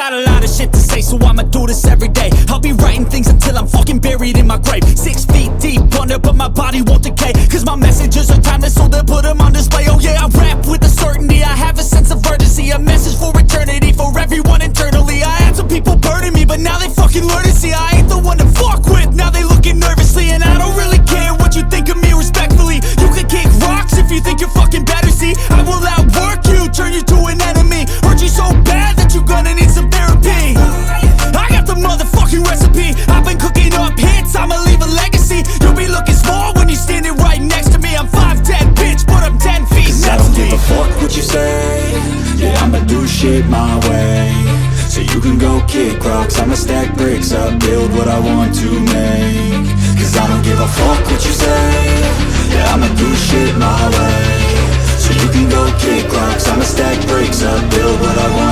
got a lot of shit to say, so I'ma do this every day. I'll be writing things until I'm fucking buried in my grave. 6 feet deep under, but my body won't decay, cause my messages are timeless, so they'll put them on display. Oh yeah, I rap with a certainty, I have a sense of urgency, a message for eternity, for everyone internally. I had some people burning me, but now they fucking learn to see I ain't the one to fuck with, now they looking nervously. And I don't really care what you think of me, respectfully. You can kick rocks if you think you're fucking better, see I will outwork you, turn you to an enemy, hurt you so bad that you're gonna need some therapy. I got the motherfucking recipe, I've been cooking up hits, I'ma leave a legacy. You'll be looking small when you're standing right next to me. I'm 5'10", bitch, but I'm 10 feet next to me. 'Cause I don't give a fuck what you say, yeah, I'ma do shit my way. So you can go kick rocks, I'ma stack bricks up, build what I want to make. 'Cause I don't give a fuck what you say, yeah, I'ma do shit my way. So you can go kick rocks, I'ma stack bricks up, build what I want